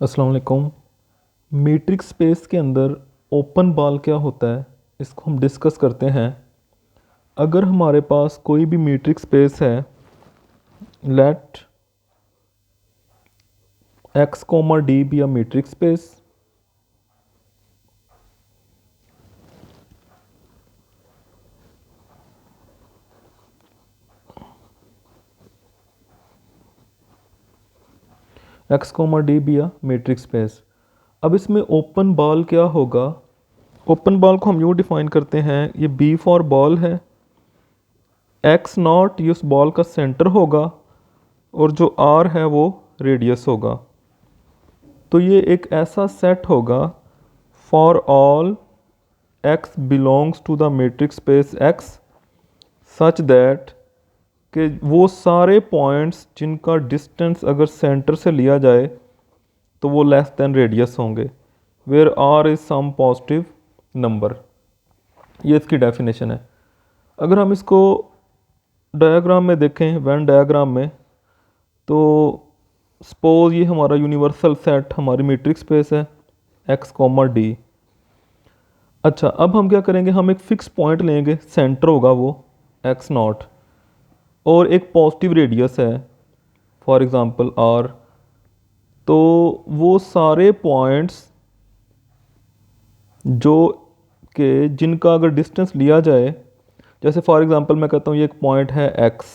अस्सलाम वालेकुम। Metric space के अंदर ओपन बॉल क्या होता है, इसको हम डिस्कस करते हैं। अगर हमारे पास कोई भी मीट्रिक स्पेस है, let x comma d be a metric space, x comma d be a metric space. अब इसमें ओपन बॉल क्या होगा? ओपन बॉल को हम यूँ डिफाइन करते हैं, ये बी फॉर बॉल है, एक्स नॉट ये उस बॉल का सेंटर होगा और जो आर है वो रेडियस होगा। तो ये एक ऐसा सेट होगा for all x belongs to the matrix space x such that कि वो सारे पॉइंट्स जिनका डिस्टेंस अगर सेंटर से लिया जाए तो वो लेस देन रेडियस होंगे, where r is some positive number. ये इसकी डेफिनेशन है। अगर हम इसको डायग्राम में देखें, वेन डायग्राम में, तो सपोज ये हमारा यूनिवर्सल सेट हमारी मैट्रिक्स स्पेस है एक्स कॉमा डी। अच्छा, अब हम क्या करेंगे, हम एक फिक्स पॉइंट लेंगे, सेंटर होगा वो एक्स नॉट, और एक पॉजिटिव रेडियस है फॉर एग्ज़ाम्पल आर। तो वो सारे पॉइंट्स जो कि जिनका अगर डिस्टेंस लिया जाए, जैसे फॉर एग्ज़ाम्पल मैं कहता हूँ ये एक पॉइंट है एक्स,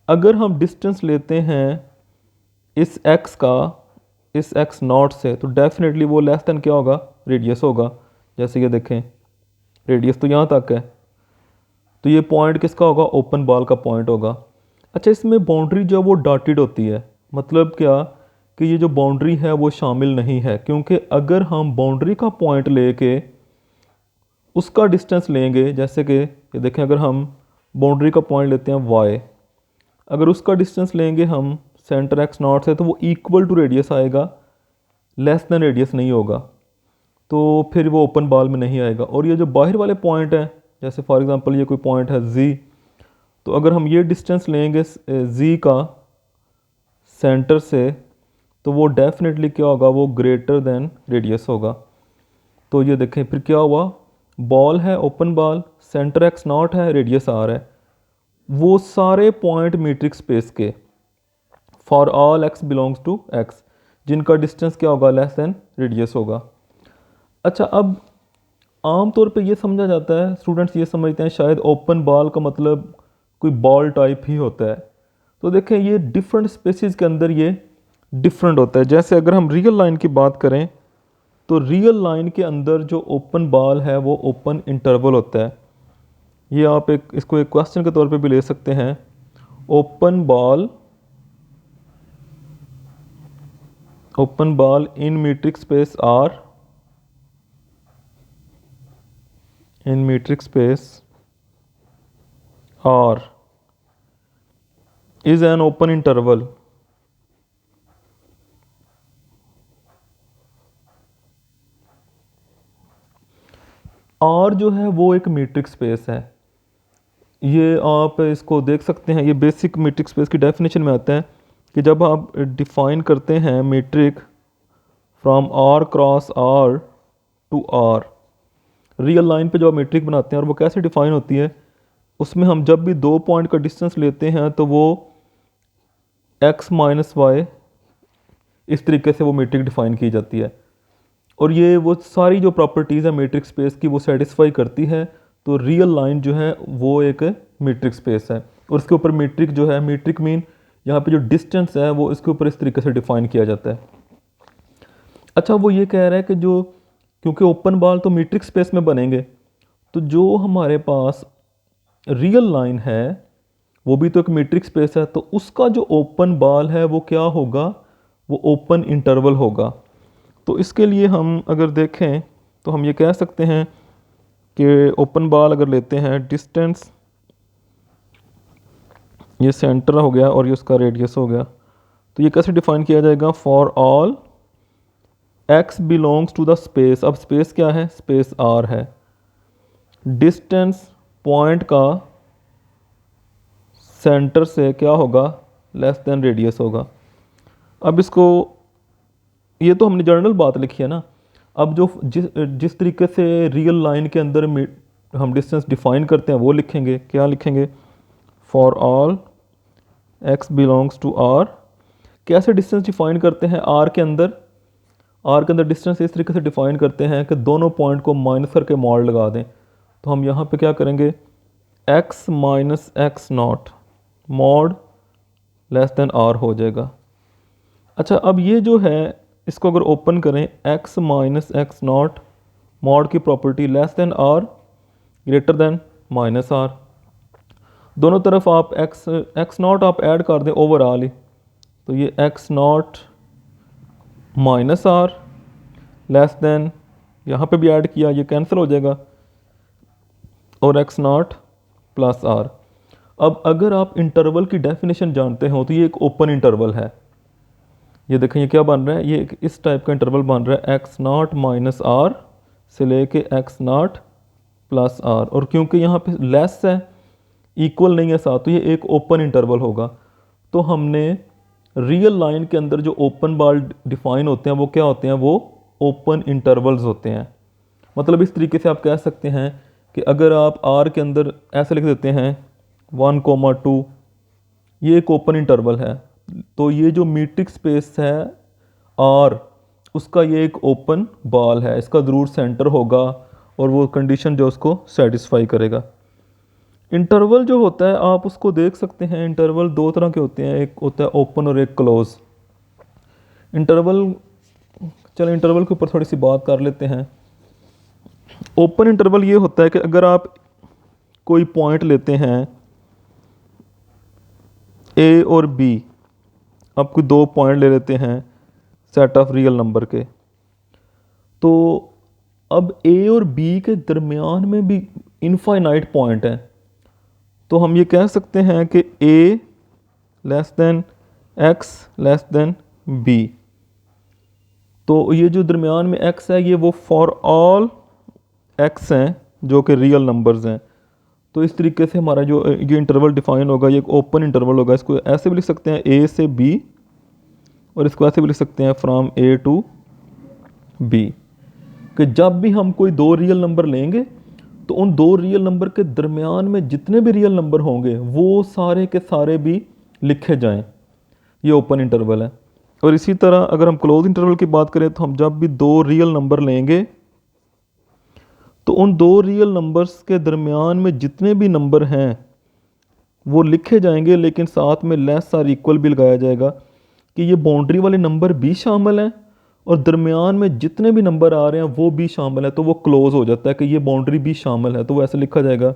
अगर हम डिस्टेंस लेते हैं इस एक्स का इस एक्स नॉट से, तो डेफिनेटली वो लेस देन क्या होगा, रेडियस होगा। जैसे ये देखें, रेडियस तो यहाँ तक है, तो ये पॉइंट किसका होगा, ओपन बॉल का पॉइंट होगा। अच्छा, इसमें बाउंड्री जो है वो डॉटेड होती है, मतलब क्या कि ये जो बाउंड्री है वो शामिल नहीं है, क्योंकि अगर हम बाउंड्री का पॉइंट लेके उसका डिस्टेंस लेंगे, जैसे कि ये देखें, अगर हम बाउंड्री का पॉइंट लेते हैं वाई, अगर उसका डिस्टेंस लेंगे हम सेंटर एक्स नॉट से, तो वो इक्वल टू रेडियस आएगा, लेस देन रेडियस नहीं होगा, तो फिर वो ओपन बॉल में नहीं आएगा। और ये जो बाहर वाले पॉइंट हैं, जैसे फॉर एग्जांपल ये कोई पॉइंट है जी, तो अगर हम ये डिस्टेंस लेंगे जी का सेंटर से, तो वो डेफिनेटली क्या होगा, वो ग्रेटर देन रेडियस होगा। तो ये देखें फिर क्या हुआ, बॉल है open ball, centre x nought है, रेडियस आर है, वो सारे पॉइंट मीट्रिक स्पेस के for all x belongs to x, जिनका डिस्टेंस क्या होगा, लेस देन रेडियस होगा। अच्छा, अब आम तौर पे ये समझा जाता है, स्टूडेंट्स ये समझते हैं शायद ओपन बॉल का मतलब कोई बॉल टाइप ही होता है। तो देखें, ये डिफरेंट स्पेसिस के अंदर ये डिफरेंट होता है। जैसे अगर हम रियल लाइन की बात करें, तो रियल लाइन के अंदर जो ओपन बॉल है वो ओपन इंटरवल होता है। ये आप एक इसको एक क्वेश्चन के तौर पे भी ले सकते हैं, open ball in metric space r, in metric space r is an open interval. R जो है वो एक मीट्रिक स्पेस है, ये आप इसको देख सकते हैं, ये बेसिक मीट्रिक स्पेस की डेफिनेशन में आता है कि जब आप डिफाइन करते हैं metric from r cross r to r, real line पे जो आप मीट्रिक बनाते हैं, और वो कैसे डिफाइन होती है, उसमें हम जब भी दो पॉइंट का डिस्टेंस लेते हैं तो वो x माइनस वाई, इस तरीके से वो मीट्रिक डिफाइन की जाती है। और ये वो सारी जो प्रॉपर्टीज़ है मैट्रिक्स स्पेस की वो सेटिस्फाई करती है। तो रियल लाइन जो है वो एक मैट्रिक्स स्पेस है, और इसके ऊपर मीट्रिक जो है, मीट्रिक मीन यहाँ पे जो डिस्टेंस है वो इसके ऊपर इस तरीके से डिफाइन किया जाता है। अच्छा, वो ये कह रहा है कि जो, क्योंकि ओपन बॉल तो मीट्रिक स्पेस में बनेंगे, तो जो हमारे पास रियल लाइन है वो भी तो एक मीट्रिक स्पेस है, तो उसका जो ओपन बॉल है वो क्या होगा, वो ओपन इंटरवल होगा। तो इसके लिए हम अगर देखें तो हम ये कह सकते हैं कि ओपन बॉल अगर लेते हैं, डिस्टेंस ये सेंटर हो गया और ये उसका रेडियस हो गया, तो ये कैसे डिफाइन किया जाएगा, for all x belongs to the space. अब स्पेस क्या है, स्पेस आर है, डिस्टेंस पॉइंट का सेंटर से क्या होगा, लेस देन रेडियस होगा। अब इसको ये तो हमने जनरल बात लिखी है ना। अब जो जिस तरीके से रियल लाइन के अंदर हम डिस्टेंस डिफाइन करते हैं वो लिखेंगे। क्या लिखेंगे? For all x belongs to r। कैसे डिस्टेंस डिफाइन करते हैं? r के अंदर डिस्टेंस इस तरीके से डिफाइन करते हैं कि दोनों पॉइंट को माइनस करके मॉड लगा दें। तो हम यहाँ पे क्या करेंगे? x minus X not mod less than r हो जाएगा। अच्छा, अब ये जो है इसको अगर ओपन करें, x minus X not mod की property less than r greater than minus r। दोनों तरफ आप x नॉट आप ऐड कर दें ओवरऑल ही, तो ये x not minus r less than, यहाँ पे भी ऐड किया, ये कैंसिल हो जाएगा, और x नॉट प्लस r। अब अगर आप इंटरवल की डेफिनेशन जानते हो तो ये एक ओपन इंटरवल है। ये देखें ये क्या बन रहा है, ये इस टाइप का इंटरवल बन रहा है, x नॉट माइनस r से लेके x नॉट प्लस r, और क्योंकि यहाँ पे लेस है, इक्वल नहीं है साथ, तो ये एक ओपन इंटरवल होगा। तो हमने रियल लाइन के अंदर जो ओपन बाल डिफाइन होते हैं वो क्या होते हैं? वो ओपन इंटरवल्स होते हैं। मतलब इस तरीके से आप कह सकते हैं कि अगर आप r के अंदर ऐसे लिख देते हैं 1,2, ये एक ओपन इंटरवल है, तो ये जो मीट्रिक स्पेस है r, उसका ये एक ओपन बाल है, इसका ज़रूर सेंटर होगा और वो कंडीशन जो उसको सेटिस्फाई करेगा। इंटरवल जो होता है आप उसको देख सकते हैं, इंटरवल दो तरह के होते हैं, एक होता है ओपन और एक क्लोज इंटरवल। चलो इंटरवल के ऊपर थोड़ी सी बात कर लेते हैं। ओपन इंटरवल ये होता है कि अगर आप कोई पॉइंट लेते हैं ए और बी, आप कोई दो पॉइंट ले लेते हैं सेट ऑफ रियल नंबर के, तो अब ए और बी के दरमियान में भी इनफाइनाइट पॉइंट है, तो हम ये कह सकते हैं कि a less than x less than b। तो ये जो दरमियान में x है ये वो फॉर ऑल x हैं जो कि रियल नंबर्स हैं। तो इस तरीके से हमारा जो ये इंटरवल डिफाइन होगा, ये एक ओपन इंटरवल होगा। इसको ऐसे भी लिख सकते हैं a से b, और इसको ऐसे भी लिख सकते हैं फ्रॉम a टू b, कि जब भी हम कोई दो रियल नंबर लेंगे तो उन दो रियल नंबर के दरमियान में जितने भी रियल नंबर होंगे वो सारे के सारे भी लिखे जाएं। ये ओपन इंटरवल है। और इसी तरह अगर हम क्लोज इंटरवल की बात करें तो हम जब भी दो रियल नंबर लेंगे तो उन दो रियल नंबर्स के दरमियान में जितने भी नंबर हैं वो लिखे जाएंगे, लेकिन साथ में लेस और इक्वल भी लगाया जाएगा कि ये बाउंड्री वाले नंबर भी शामिल हैं और दरमियान में जितने भी नंबर आ रहे हैं वो भी शामिल है, तो वो क्लोज हो जाता है कि ये बाउंड्री भी शामिल है, तो वो ऐसे लिखा जाएगा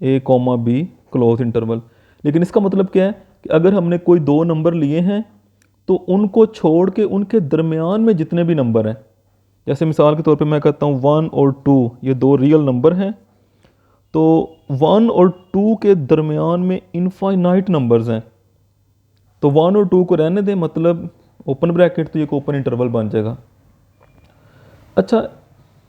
a, b क्लोज इंटरवल। लेकिन इसका मतलब क्या है कि अगर हमने कोई दो नंबर लिए हैं तो उनको छोड़ के उनके दरमियान में जितने भी नंबर हैं, जैसे मिसाल के तौर पे मैं कहता हूँ 1 और 2 ये दो रियल नंबर हैं, तो 1 और 2 के दरमियान में इनफाइनाइट नंबर्स हैं, तो 1 और 2 को रहने दें, मतलब ओपन ब्रैकेट, तो ये ओपन इंटरवल बन जाएगा। अच्छा,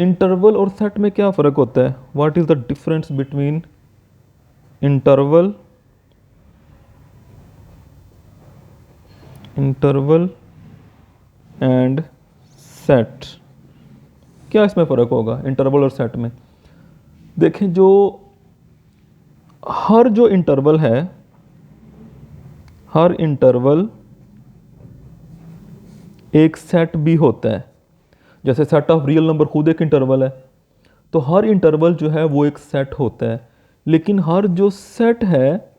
इंटरवल और सेट में क्या फ़र्क होता है? What is the difference between interval and set? क्या इसमें फ़र्क होगा इंटरवल और सेट में? देखें, हर जो इंटरवल है, हर इंटरवल एक सेट भी होता है। जैसे सेट ऑफ रियल नंबर खुद एक इंटरवल है, तो हर इंटरवल जो है वो एक सेट होता है। लेकिन हर जो सेट है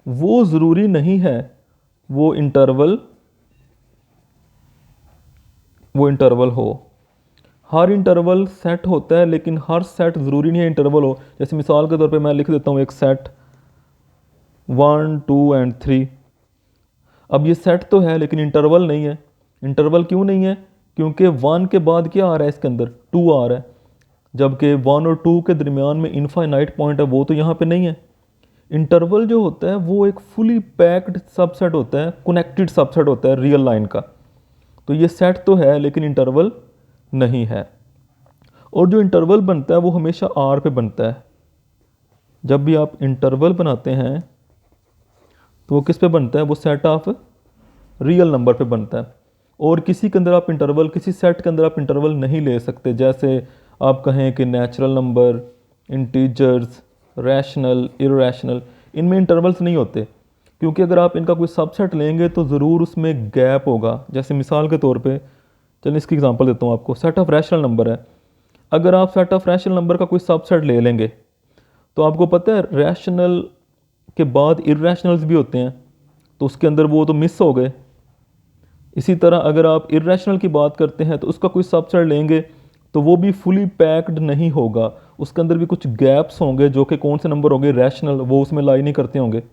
वो ज़रूरी नहीं है वो इंटरवल हो। हर इंटरवल सेट होता है लेकिन हर सेट ज़रूरी नहीं है इंटरवल हो। जैसे मिसाल के तौर पे मैं लिख देता हूँ एक सेट 1, 2 एंड 3। अब ये सेट तो है लेकिन इंटरवल नहीं है। इंटरवल क्यों नहीं है? क्योंकि 1 के बाद क्या आ रहा है इसके अंदर? 2 आ रहा है, जबकि 1 और 2 के दरमियान में इनफाइनाइट पॉइंट है, वो तो यहाँ पे नहीं है। इंटरवल जो होता है वो एक फुली पैक्ड सबसेट होता है, कनेक्टेड सबसेट होता है रियल लाइन का। तो ये सेट तो है लेकिन इंटरवल नहीं है। और जो इंटरवल बनता है वो हमेशा आर पे बनता है। जब भी आप इंटरवल बनाते हैं तो वो किस पे बनता है? वो सेट ऑफ रियल नंबर पे बनता है। और किसी के अंदर आप इंटरवल, किसी सेट के अंदर आप इंटरवल नहीं ले सकते। जैसे आप कहें कि natural number, integers, rational, irrational, इनमें इंटरवल्स नहीं होते, क्योंकि अगर आप इनका कोई सबसेट लेंगे तो ज़रूर उसमें गैप होगा। जैसे मिसाल के तौर पे, चलिए इसकी एग्जांपल देता हूँ आपको। सेट ऑफ रैशनल नंबर है, अगर आप सेट ऑफ रैशनल नंबर का कोई सबसेट ले लेंगे तो आपको पता है रैशनल के बाद इरैशनल्स भी होते हैं, तो उसके अंदर वो तो मिस हो गए। इसी तरह अगर आप इरैशनल की बात करते हैं तो उसका कोई सबसेट लेंगे तो वो भी फुली पैक्ड नहीं होगा, उसके अंदर भी कुछ गैप्स होंगे जो कि कौन से नंबर होंगे, रैशनल, वो उसमें लाई नहीं करते होंगे।